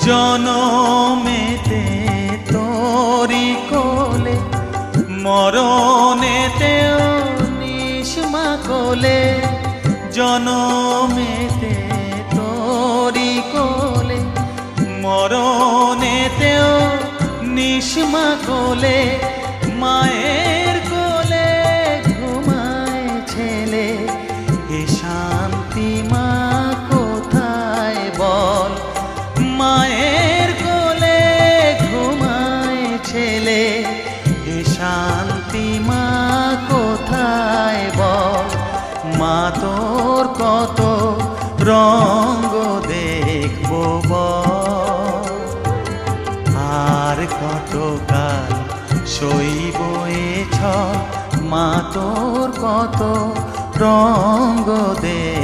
জনমেতে তোরি কোলে মরণেতেও নিষ্মা কোলে জনমেতে তোরি কোলে মরণেতেও নিষ্মা কোলে মায়ের কোলে ঘুমায় ছেলে এ শান্তি মা কোথায় বল মায়ের কোলে ঘুমায় ছেলে এ শান্তি মা কোথায় বল মা তোর কত রঙ্গ দেখবো বল আর কতকাল সইব এ ছল মা তোর কত রঙ্গ দেখ